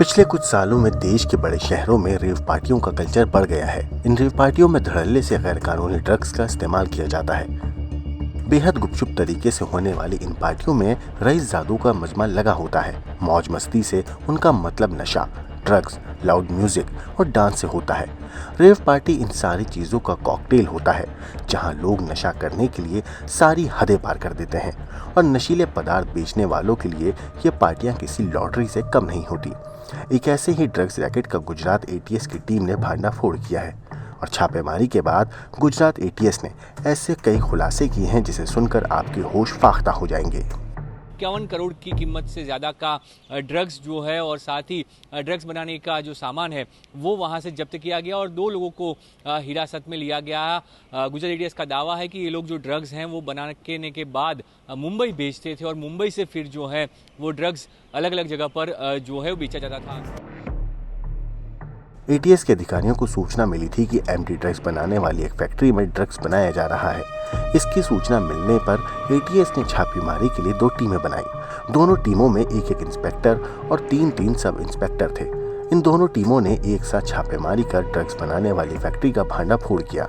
पिछले कुछ सालों में देश के बड़े शहरों में रेव पार्टियों का कल्चर बढ़ गया है। इन रेव पार्टियों में धड़ल्ले से गैर कानूनी ड्रग्स का इस्तेमाल किया जाता है। बेहद गुपचुप तरीके से होने वाली इन पार्टियों में रईस जादू का मजमा लगा होता है। मौज मस्ती से उनका मतलब नशा, ड्रग्स, लाउड म्यूजिक और डांस से होता है। रेव पार्टी इन सारी चीजों का कॉकटेल होता है, जहां लोग नशा करने के लिए सारी हदें पार कर देते हैं और नशीले पदार्थ बेचने वालों के लिए ये पार्टियां किसी लॉटरी से कम नहीं होती। एक ऐसे ही ड्रग्स रैकेट का गुजरात एटीएस की टीम ने भांडाफोड़ किया है और छापेमारी के बाद गुजरात एटीएस ने ऐसे कई खुलासे किए हैं जिसे सुनकर आपके होश फाख्ता हो जाएंगे। 51 करोड़ की कीमत से ज़्यादा का ड्रग्स जो है और साथ ही ड्रग्स बनाने का जो सामान है वो वहाँ से जब्त किया गया और 2 लोगों को हिरासत में लिया गया। गुजरात एटीएस का दावा है कि ये लोग जो ड्रग्स हैं वो बनाने के बाद मुंबई बेचते थे और मुंबई से फिर जो है वो ड्रग्स अलग अलग जगह पर जो है वो बेचा जाता था। एटीएस के अधिकारियों को सूचना मिली थी कि एमडी ड्रग्स बनाने वाली एक फैक्ट्री में ड्रग्स बनाया जा रहा है। इसकी सूचना मिलने पर एटीएस ने छापेमारी के लिए 2 टीमें बनाई। दोनों टीमों में एक इंस्पेक्टर और 3 सब इंस्पेक्टर थे। इन दोनों टीमों ने एक साथ छापेमारी कर ड्रग्स बनाने वाली फैक्ट्री का भांडाफोड़ किया।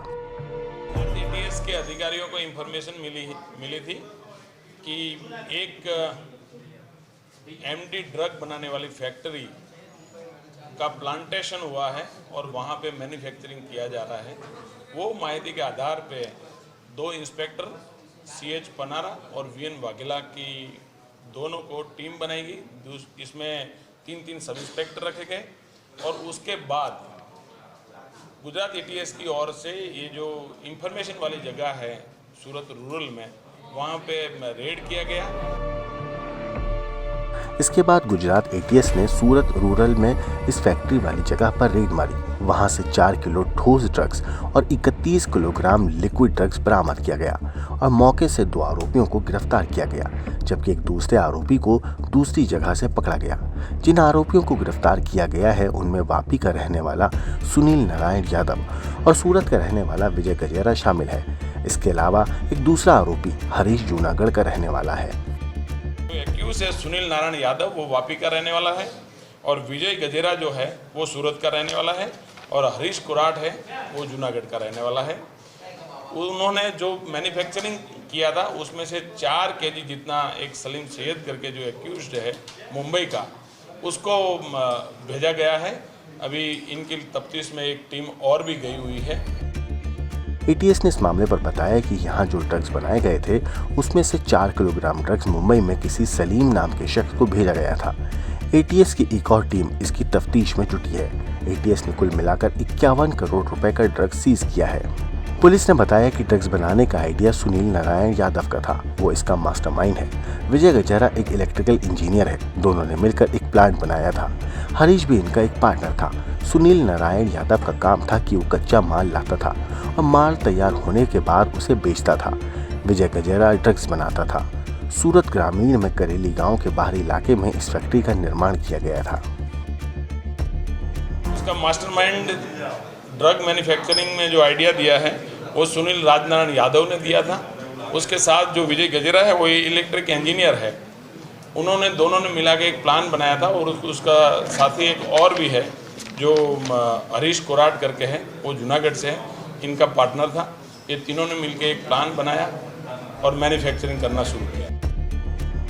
एटीएस के अधिकारियों को इंफॉर्मेशन मिली थी कि एक एमडी ड्रग बनाने वाली फैक्ट्री का प्लांटेशन हुआ है और वहाँ पे मैन्युफैक्चरिंग किया जा रहा है। वो माहिती के आधार पे 2 इंस्पेक्टर सीएच पनारा और वीएन वाघेला की दोनों को टीम बनाएगी। इसमें 3 सब इंस्पेक्टर रखे गए और उसके बाद गुजरात एटीएस की ओर से ये जो इंफॉर्मेशन वाली जगह है सूरत रूरल में, वहाँ पे रेड किया गया। इसके बाद गुजरात एटीएस ने सूरत रूरल में इस फैक्ट्री वाली जगह पर रेड मारी। वहां से 4 किलो ठोस ड्रग्स और 31 किलोग्राम लिक्विड ड्रग्स बरामद किया गया और मौके से 2 आरोपियों को गिरफ्तार किया गया, जबकि एक दूसरे आरोपी को दूसरी जगह से पकड़ा गया। जिन आरोपियों को गिरफ्तार किया गया है उनमें वापी का रहने वाला सुनील नारायण यादव और सूरत का रहने वाला विजय गजेरा शामिल है। इसके अलावा एक दूसरा आरोपी हरीश जूनागढ़ का रहने वाला है। एक्यूज है सुनील नारायण यादव, वो वापी का रहने वाला है और विजय गजेरा जो है वो सूरत का रहने वाला है और हरीश कुराट है वो जूनागढ़ का रहने वाला है। उन्होंने जो मैन्युफैक्चरिंग किया था उसमें से 4 केजी जितना एक सलीम सैयद करके जो एक्यूज्ड है मुंबई का, उसको भेजा गया है। अभी इनकी तफ्तीश में एक टीम और भी गई हुई है। एटीएस ने इस मामले पर बताया कि यहाँ जो ड्रग्स बनाए गए थे उसमें से 4 किलोग्राम ड्रग्स मुंबई में किसी सलीम नाम के शख्स को भेजा गया था। एटीएस की एक और टीम इसकी तफ्तीश में जुटी है। एटीएस ने कुल मिलाकर 51 करोड़ रुपए का ड्रग्स सीज किया है। पुलिस ने बताया कि ड्रग्स बनाने का आइडिया सुनील नारायण यादव का था, वो इसका मास्टरमाइंड है। विजय गजेरा एक इलेक्ट्रिकल इंजीनियर है। दोनों ने मिलकर एक प्लांट बनाया था। हरीश भी इनका एक पार्टनर था। सुनील नारायण यादव का काम था कि वो कच्चा माल लाता था और माल तैयार होने के बाद उसे बेचता था। विजय गजेरा ड्रग्स बनाता था। सूरत ग्रामीण में करेली गांव के बाहरी इलाके में इस फैक्ट्री का निर्माण किया गया था। उसका मास्टरमाइंड ड्रग मैन्युफैक्चरिंग में जो आइडिया दिया है वो सुनील राजनारायण यादव ने दिया था। उसके साथ जो विजय गजेरा है वो इलेक्ट्रिक इंजीनियर है। उन्होंने दोनों ने मिला के एक प्लान बनाया था और उसका साथी एक और भी है जो हरीश कोराट करके है, वो जूनागढ़ से है, इनका पार्टनर था। ये तीनों ने मिलकर एक प्लान बनाया और मैन्युफैक्चरिंग करना शुरू किया।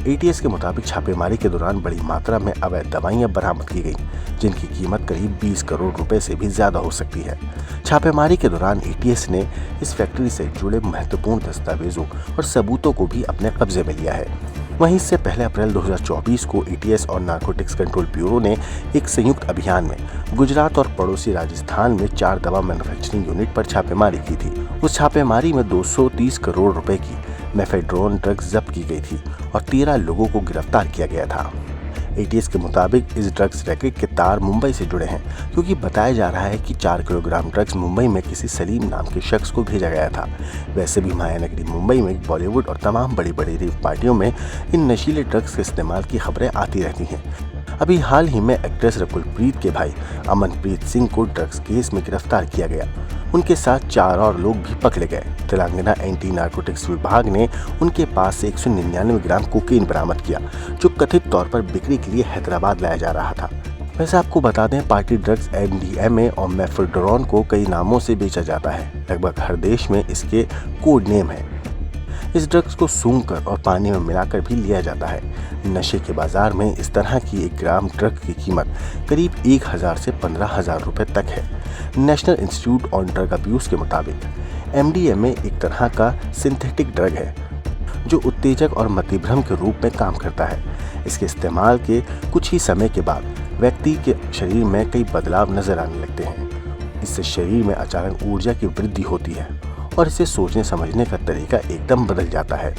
एटीएस के मुताबिक छापेमारी के दौरान बड़ी मात्रा में अवैध दवाइयां बरामद की गईं, जिनकी कीमत करीब 20 करोड़ रुपए से भी ज्यादा हो सकती है। छापेमारी के दौरान एटीएस ने इस फैक्ट्री से जुड़े महत्वपूर्ण दस्तावेजों और सबूतों को भी अपने कब्जे में लिया है। वहीं इससे पहले अप्रैल 2024 को एटीएस और नारकोटिक्स कंट्रोल ब्यूरो ने एक संयुक्त अभियान में गुजरात और पड़ोसी राजस्थान में 4 दवा मैन्युफैक्चरिंग यूनिट पर छापेमारी की थी। उस छापेमारी में 230 करोड़ रुपए की मेफेड्रोन ड्रग्स जब्त की गई थी और 13 लोगों को गिरफ्तार किया गया था। एटीएस के मुताबिक इस ड्रग्स रैकेट के तार मुंबई से जुड़े हैं, क्योंकि बताया जा रहा है कि 4 किलोग्राम ड्रग्स मुंबई में किसी सलीम नाम के शख्स को भेजा गया था। वैसे भी मायानगरी मुंबई में बॉलीवुड और तमाम बड़ी बड़ी रेव पार्टियों में इन नशीले ड्रग्स के इस्तेमाल की खबरें आती रहती हैं। अभी हाल ही में एक्ट्रेस रकुलप्रीत के भाई अमनप्रीत सिंह को ड्रग्स केस में गिरफ्तार किया गया। उनके साथ 4 और लोग भी पकड़े गए। तेलंगाना एंटी नारकोटिक्स विभाग ने उनके पास से 199 ग्राम कोकीन बरामद किया, जो कथित तौर पर बिक्री के लिए हैदराबाद लाया जा रहा था। वैसे आपको बता दें, पार्टी ड्रग्स MDMA और मेफेड्रोन को कई नामों से बेचा जाता है। लगभग हर देश में इसके कोड नेम है। इस ड्रग्स को सूंघकर और पानी में मिलाकर भी लिया जाता है। नशे के बाजार में इस तरह की 1 ग्राम ड्रग की कीमत करीब 1000 से 15,000 रुपए तक है। National institute on drug abuse के मुताबिक MDMA एक तरह का सिंथेटिक ड्रग है जो उत्तेजक और मतिभ्रम के रूप में काम करता है। इसके इस्तेमाल के कुछ ही समय के बाद व्यक्ति के शरीर में कई बदलाव नजर आने लगते हैं। इससे शरीर में अचानक ऊर्जा की वृद्धि होती है और इसे सोचने समझने का तरीका एकदम बदल जाता है।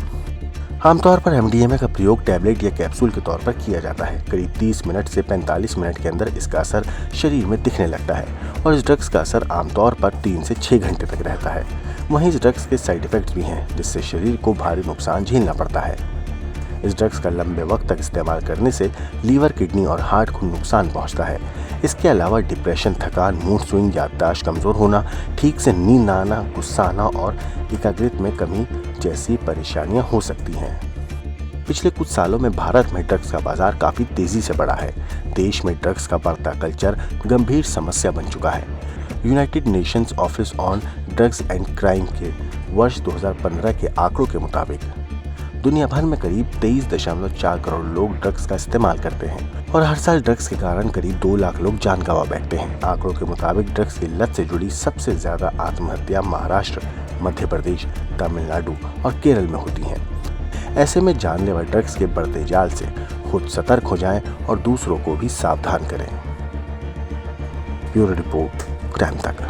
आमतौर पर MDMA का प्रयोग टैबलेट या कैप्सूल के तौर पर किया जाता है। करीब 30 मिनट से 45 मिनट के अंदर इसका असर शरीर में दिखने लगता है और इस ड्रग्स का असर आमतौर पर 3 से 6 घंटे तक रहता है। वहीं इस ड्रग्स के साइड इफेक्ट्स भी हैं, जिससे शरीर को भारी नुकसान झेलना पड़ता है। इस ड्रग्स का लंबे वक्त तक इस्तेमाल करने से लीवर, किडनी और हार्ट को नुकसान पहुंचता है। इसके अलावा डिप्रेशन, थकान, मूड स्विंग, याददाश्त कमजोर होना, ठीक से नींद न आना, गुस्सा आना और एकाग्रता में कमी जैसी परेशानियां हो सकती हैं। पिछले कुछ सालों में भारत में ड्रग्स का बाजार काफी तेजी से बढ़ा है। देश में ड्रग्स का बढ़ता कल्चर गंभीर समस्या बन चुका है। United Nations office on drugs and crime के वर्ष 2015 के आंकड़ों के मुताबिक दुनिया भर में करीब 23.4 करोड़ लोग ड्रग्स का इस्तेमाल करते हैं और हर साल ड्रग्स के कारण करीब 2 लाख लोग जान गंवा बैठते हैं। आंकड़ों के मुताबिक ड्रग्स की लत से जुड़ी सबसे ज्यादा आत्महत्या महाराष्ट्र, मध्य प्रदेश, तमिलनाडु और केरल में होती हैं। ऐसे में जानलेवा ड्रग्स के बढ़ते जाल से खुद सतर्क हो जाएं और दूसरों को भी सावधान करें। ब्यूरो रिपोर्ट, टाइम तक।